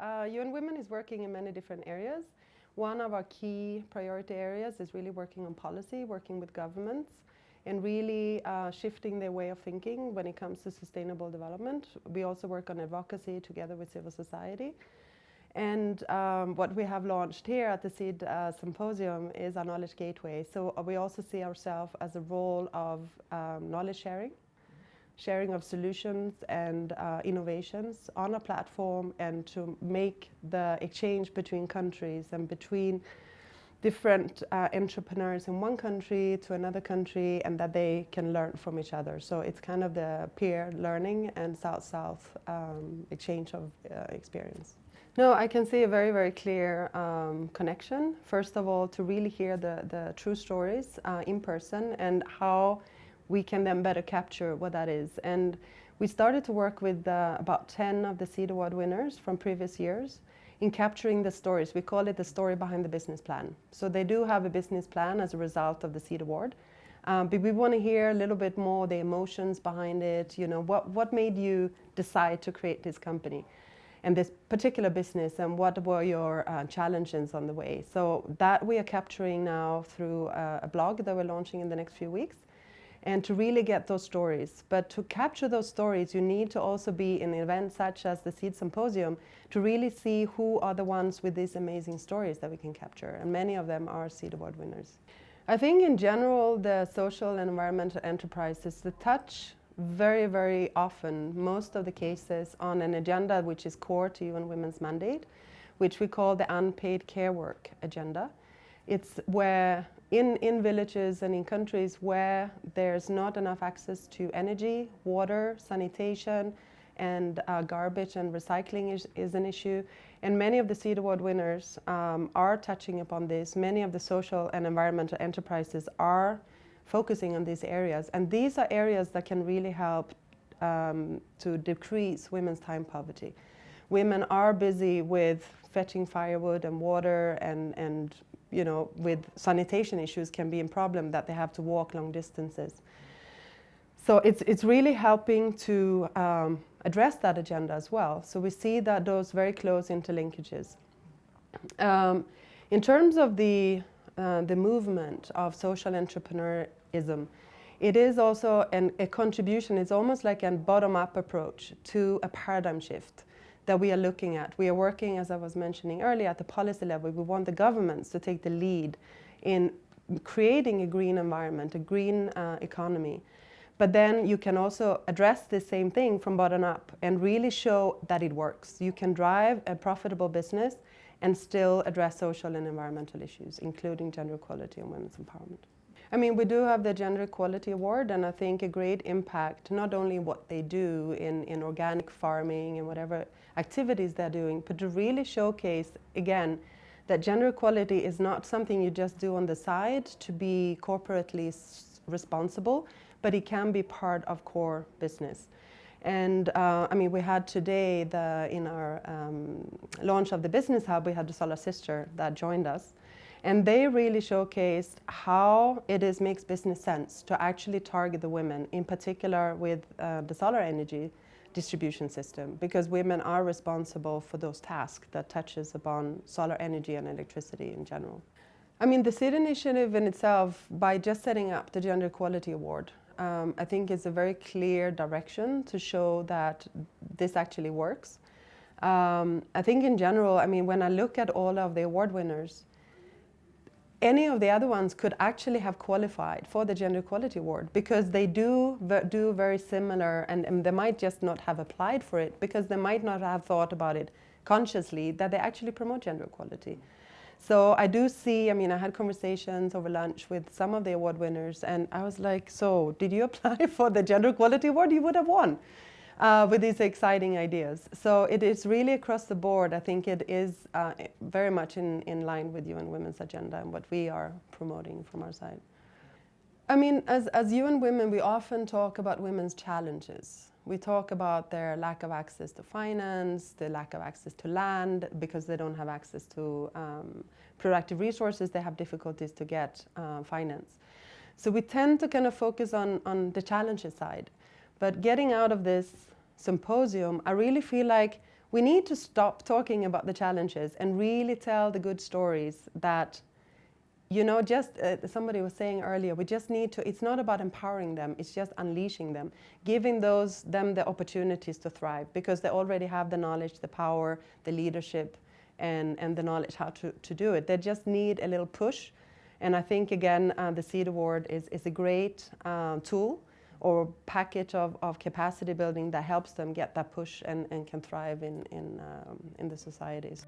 UN Women is working in many different areas. One of our key priority areas is really working on policy, working with governments, and really shifting their way of thinking when it comes to sustainable development. We also work on advocacy together with civil society. And what we have launched here at the SEED Symposium is our Knowledge Gateway. So we also see ourselves as a role of knowledge sharing of solutions and innovations on a platform, and to make the exchange between countries and between different entrepreneurs in one country to another country, and that they can learn from each other. So it's kind of the peer learning and South-South exchange of experience. No, I can see a very, very clear connection. First of all, to really hear the true stories in person, and how we can then better capture what that is. And we started to work with about 10 of the SEED Award winners from previous years in capturing the stories. We call it the story behind the business plan. So they do have a business plan as a result of the SEED Award. But we want to hear a little bit more the emotions behind it. You know, what made you decide to create this company and this particular business, and what were your challenges on the way? So that we are capturing now through a blog that we're launching in the next few weeks, and to really get those stories. But to capture those stories, you need to also be in events such as the SEED Symposium to really see who are the ones with these amazing stories that we can capture. And many of them are SEED Award winners. I think in general, the social and environmental enterprises, they touch very, very often, most of the cases, on an agenda which is core to UN Women's mandate, which we call the unpaid care work agenda. It's where in villages and in countries where there's not enough access to energy, water, sanitation, and garbage and recycling is an issue. And many of the SEED Award winners are touching upon this. Many of the social and environmental enterprises are focusing on these areas. And these are areas that can really help to decrease women's time poverty. Women are busy with fetching firewood and water, and you know, with sanitation issues can be a problem that they have to walk long distances. So it's really helping to address that agenda as well. So we see that those very close interlinkages. In terms of the movement of social entrepreneurism, it is also a contribution. It's almost like a bottom-up approach to a paradigm shift that we are looking at. We are working, as I was mentioning earlier, at the policy level. We want the governments to take the lead in creating a green environment, a green economy. But then you can also address the same thing from bottom up and really show that it works. You can drive a profitable business and still address social and environmental issues, including gender equality and women's empowerment. I mean, we do have the Gender Equality Award, and I think a great impact, not only what they do in organic farming and whatever activities they're doing, but to really showcase, again, that gender equality is not something you just do on the side to be corporately responsible, but it can be part of core business. And I mean, we had today, in our launch of the Business Hub, we had the Solar Sister that joined us. And they really showcased how it makes business sense to actually target the women, in particular with the solar energy distribution system, because women are responsible for those tasks that touches upon solar energy and electricity in general. I mean, the SEED initiative in itself, by just setting up the Gender Equality Award, I think is a very clear direction to show that this actually works. I think in general, I mean, when I look at all of the award winners, any of the other ones could actually have qualified for the Gender Equality Award, because they do very similar, and they might just not have applied for it because they might not have thought about it consciously, that they actually promote gender equality. So I do see, I mean, I had conversations over lunch with some of the award winners, and I was like, so did you apply for the Gender Equality Award? You would have won with these exciting ideas. So it is really across the board. I think it is very much in line with UN Women's agenda and what we are promoting from our side. I mean, as UN Women, we often talk about women's challenges. We talk about their lack of access to finance, the lack of access to land, because they don't have access to productive resources. They have difficulties to get finance. So we tend to kind of focus on the challenges side. But getting out of this symposium, I really feel like we need to stop talking about the challenges and really tell the good stories that, you know, just somebody was saying earlier, we just need to, it's not about empowering them, it's just unleashing them, giving them the opportunities to thrive, because they already have the knowledge, the power, the leadership, and the knowledge how to do it. They just need a little push. And I think, again, the SEED Award is a great tool or package of capacity building that helps them get that push and can thrive in the societies.